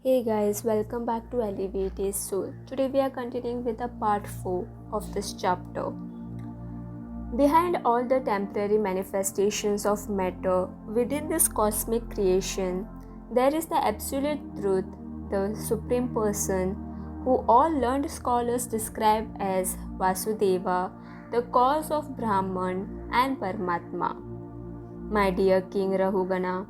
Hey guys, welcome back to Elevated Soul. Today we are continuing with the part 4 of this chapter. Behind all the temporary manifestations of matter within this cosmic creation, there is the absolute truth, the Supreme Person, who all learned scholars describe as Vasudeva, the cause of Brahman and Paramatma. My dear King Rahugana,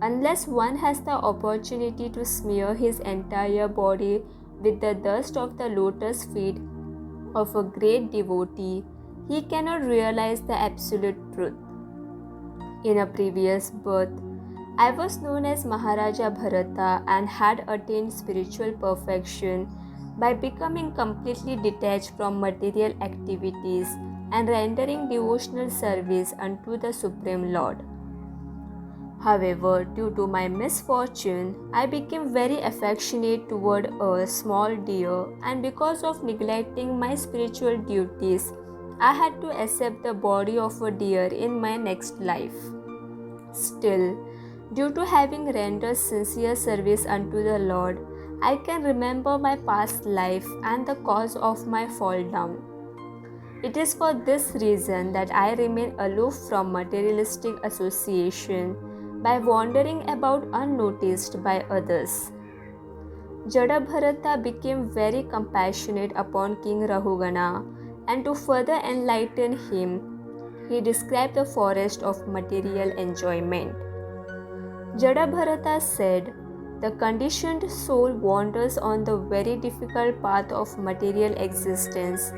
unless one has the opportunity to smear his entire body with the dust of the lotus feet of a great devotee, he cannot realize the absolute truth. In a previous birth, I was known as Maharaja Bharata and had attained spiritual perfection by becoming completely detached from material activities and rendering devotional service unto the Supreme Lord. However, due to my misfortune, I became very affectionate toward a small deer, and because of neglecting my spiritual duties, I had to accept the body of a deer in my next life. Still, due to having rendered sincere service unto the Lord, I can remember my past life and the cause of my fall down. It is for this reason that I remain aloof from materialistic association by wandering about unnoticed by others. Jadabharata became very compassionate upon King Rahugana, and to further enlighten him, he described the forest of material enjoyment. Jadabharata said, "The conditioned soul wanders on the very difficult path of material existence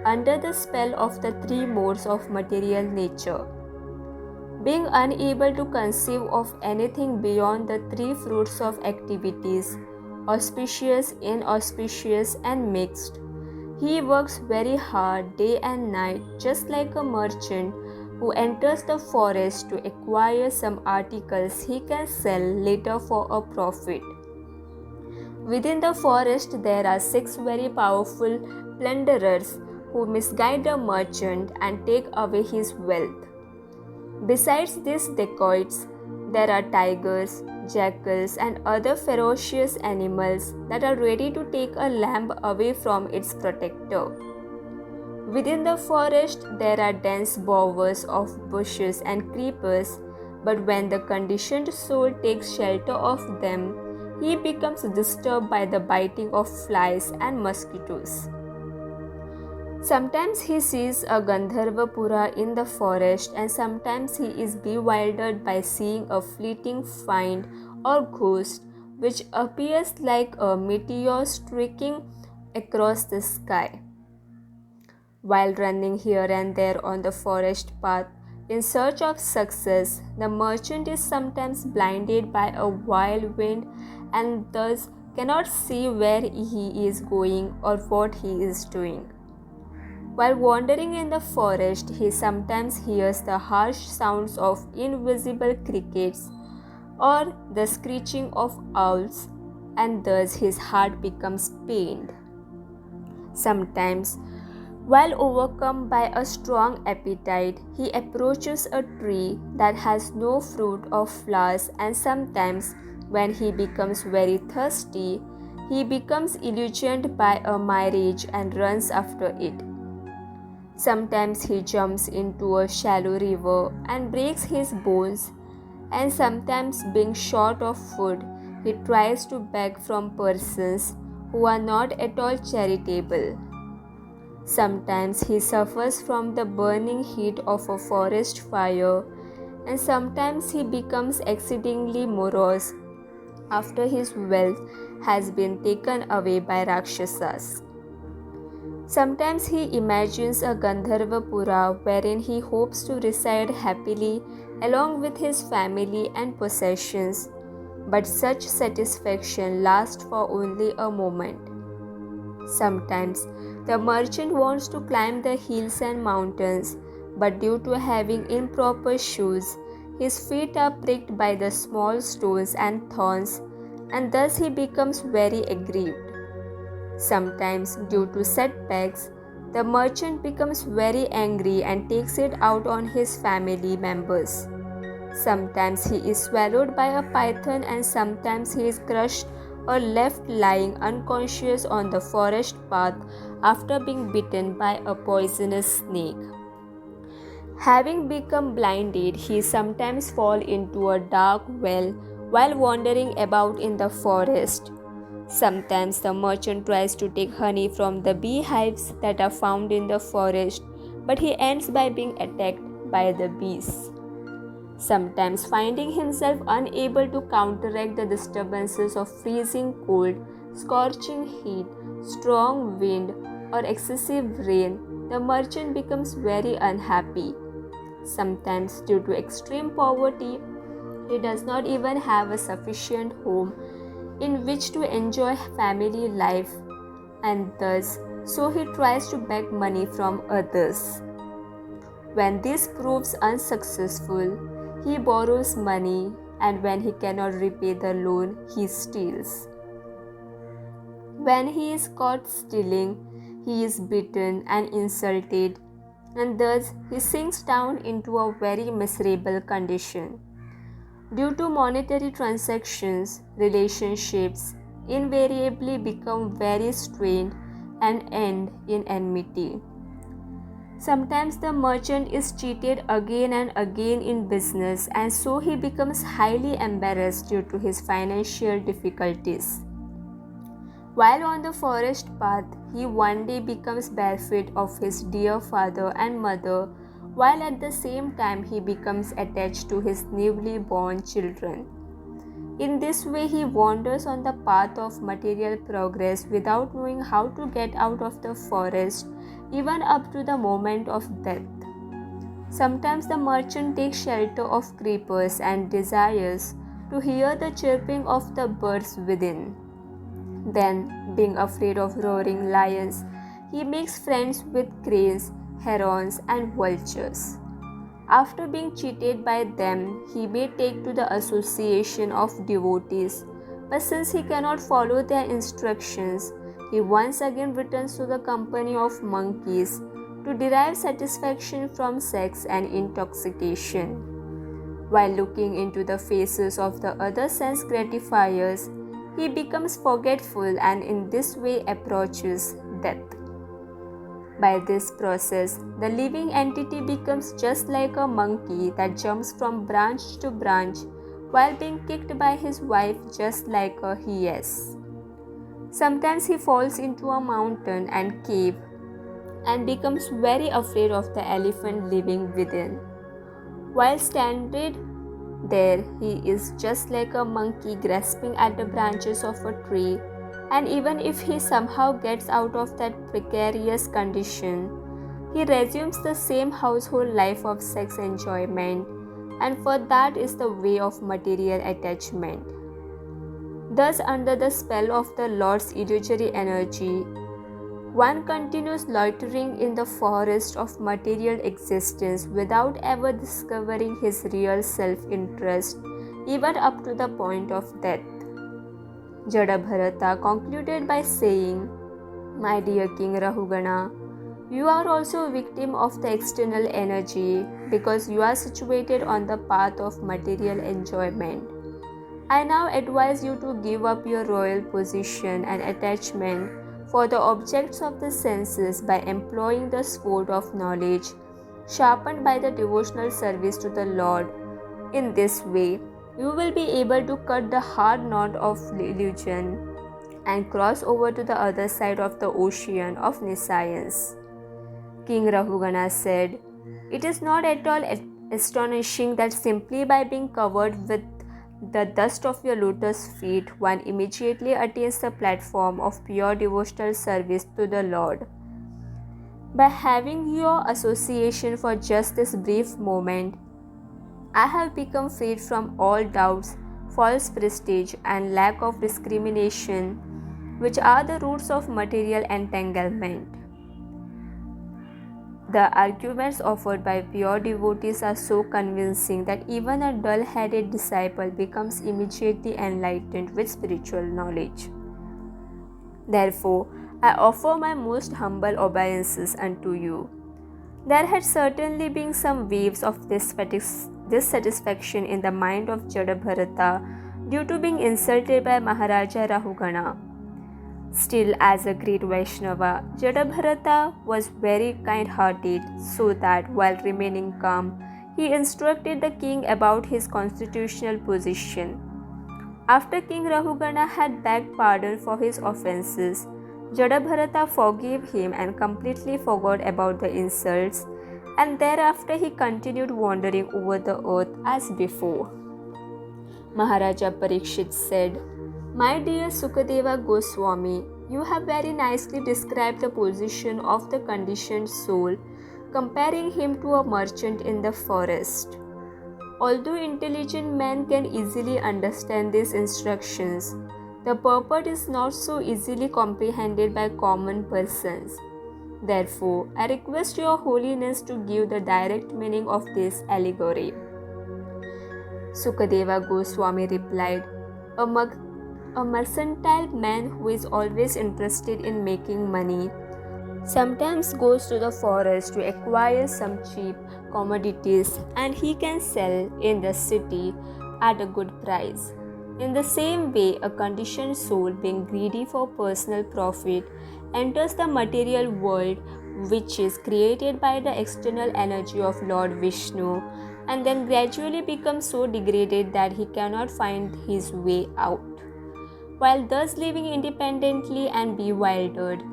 under the spell of the three modes of material nature. Being unable to conceive of anything beyond the three fruits of activities, auspicious, inauspicious, and mixed, he works very hard day and night, just like a merchant who enters the forest to acquire some articles he can sell later for a profit. Within the forest there are 6 very powerful plunderers who misguide the merchant and take away his wealth. Besides these dacoits, there are tigers, jackals, and other ferocious animals that are ready to take a lamb away from its protector. Within the forest, there are dense bowers of bushes and creepers, but when the conditioned soul takes shelter of them, he becomes disturbed by the biting of flies and mosquitoes. Sometimes he sees a Gandharvapura in the forest, and sometimes he is bewildered by seeing a fleeting find or ghost which appears like a meteor streaking across the sky. While running here and there on the forest path in search of success, the merchant is sometimes blinded by a wild wind and thus cannot see where he is going or what he is doing. While wandering in the forest, he sometimes hears the harsh sounds of invisible crickets or the screeching of owls, and thus his heart becomes pained. Sometimes, while overcome by a strong appetite, he approaches a tree that has no fruit or flowers, and sometimes, when he becomes very thirsty, he becomes illusioned by a mirage and runs after it. Sometimes he jumps into a shallow river and breaks his bones, and sometimes, being short of food, he tries to beg from persons who are not at all charitable. Sometimes he suffers from the burning heat of a forest fire, and sometimes he becomes exceedingly morose after his wealth has been taken away by Rakshasas. Sometimes he imagines a Gandharvapura wherein he hopes to reside happily along with his family and possessions, but such satisfaction lasts for only a moment. Sometimes the merchant wants to climb the hills and mountains, but due to having improper shoes, his feet are pricked by the small stones and thorns, and thus he becomes very aggrieved. Sometimes, due to setbacks, the merchant becomes very angry and takes it out on his family members. Sometimes he is swallowed by a python, and sometimes he is crushed or left lying unconscious on the forest path after being bitten by a poisonous snake. Having become blinded, he sometimes falls into a dark well while wandering about in the forest. Sometimes the merchant tries to take honey from the beehives that are found in the forest, but he ends by being attacked by the bees. Sometimes finding himself unable to counteract the disturbances of freezing cold, scorching heat, strong wind, or excessive rain, the merchant becomes very unhappy. Sometimes, due to extreme poverty, he does not even have a sufficient home in which to enjoy family life, and thus, so he tries to beg money from others. When this proves unsuccessful, he borrows money, and when he cannot repay the loan, he steals. When he is caught stealing, he is beaten and insulted, and thus he sinks down into a very miserable condition. Due to monetary transactions, relationships invariably become very strained and end in enmity. Sometimes the merchant is cheated again and again in business, and so he becomes highly embarrassed due to his financial difficulties. While on the forest path, he one day becomes barefoot of his dear father and mother, while at the same time he becomes attached to his newly born children. In this way, he wanders on the path of material progress without knowing how to get out of the forest, even up to the moment of death. Sometimes the merchant takes shelter of creepers and desires to hear the chirping of the birds within. Then, being afraid of roaring lions, he makes friends with cranes, herons, and vultures. After being cheated by them, he may take to the association of devotees, but since he cannot follow their instructions, he once again returns to the company of monkeys to derive satisfaction from sex and intoxication. While looking into the faces of the other sense gratifiers, he becomes forgetful and in this way approaches death. By this process, the living entity becomes just like a monkey that jumps from branch to branch while being kicked by his wife just like a he-ass. Sometimes he falls into a mountain and cave and becomes very afraid of the elephant living within. While stranded there, he is just like a monkey grasping at the branches of a tree, and even if he somehow gets out of that precarious condition, he resumes the same household life of sex enjoyment, and for that is the way of material attachment. Thus, under the spell of the Lord's illusory energy, one continues loitering in the forest of material existence without ever discovering his real self-interest, even up to the point of death. Jada concluded by saying, "My dear King Rahugana, you are also a victim of the external energy because you are situated on the path of material enjoyment. I now advise you to give up your royal position and attachment for the objects of the senses by employing the sword of knowledge, sharpened by the devotional service to the Lord. In this way, you will be able to cut the hard knot of illusion and cross over to the other side of the ocean of nescience." King Rahugana said, "It is not at all astonishing that simply by being covered with the dust of your lotus feet, one immediately attains the platform of pure devotional service to the Lord. By having your association for just this brief moment, I have become freed from all doubts, false prestige, and lack of discrimination, which are the roots of material entanglement. The arguments offered by pure devotees are so convincing that even a dull-headed disciple becomes immediately enlightened with spiritual knowledge. Therefore, I offer my most humble obeisances unto you." There had certainly been some waves of dissatisfaction in the mind of Jada due to being insulted by Maharaja Rahugana. Still, as a great Vaishnava, Jadabharata was very kind-hearted, so that while remaining calm, he instructed the king about his constitutional position. After King Rahugana had begged pardon for his offences, Jadabharata forgave him and completely forgot about the insults, and thereafter he continued wandering over the earth as before. Maharaja Parikshit said, "My dear Sukadeva Goswami, you have very nicely described the position of the conditioned soul, comparing him to a merchant in the forest. Although intelligent men can easily understand these instructions, the purport is not so easily comprehended by common persons. Therefore, I request your holiness to give the direct meaning of this allegory." Sukadeva Goswami replied, A mercantile man who is always interested in making money sometimes goes to the forest to acquire some cheap commodities, and he can sell in the city at a good price. In the same way, a conditioned soul, being greedy for personal profit, enters the material world, which is created by the external energy of Lord Vishnu, and then gradually becomes so degraded that he cannot find his way out. While thus living independently and bewildered,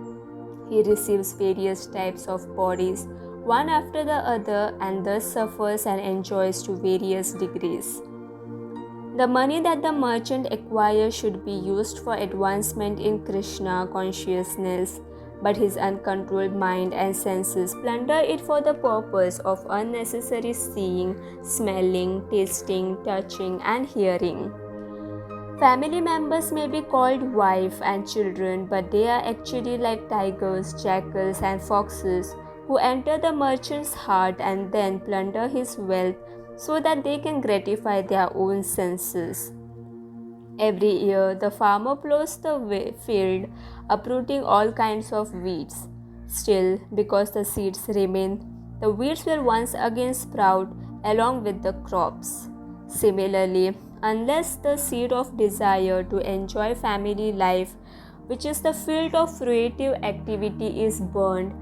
he receives various types of bodies, one after the other, and thus suffers and enjoys to various degrees. The money that the merchant acquires should be used for advancement in Krishna consciousness, but his uncontrolled mind and senses plunder it for the purpose of unnecessary seeing, smelling, tasting, touching, and hearing. Family members may be called wife and children, but they are actually like tigers, jackals, and foxes who enter the merchant's heart and then plunder his wealth so that they can gratify their own senses. Every year, the farmer plows the field, uprooting all kinds of weeds. Still, because the seeds remain, the weeds will once again sprout along with the crops. Similarly, unless the seed of desire to enjoy family life, which is the field of fruitive activity, is burned,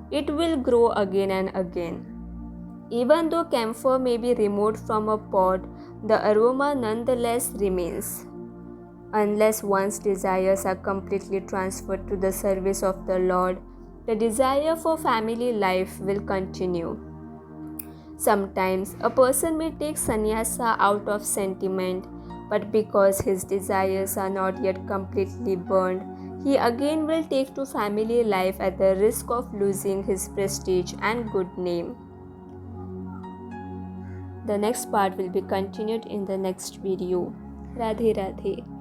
it will grow again and again. Even though camphor may be removed from a pot, the aroma nonetheless remains. Unless one's desires are completely transferred to the service of the Lord, the desire for family life will continue. Sometimes a person may take sannyasa out of sentiment, but because his desires are not yet completely burned, he again will take to family life at the risk of losing his prestige and good name. The next part will be continued in the next video. Radhe Radhe.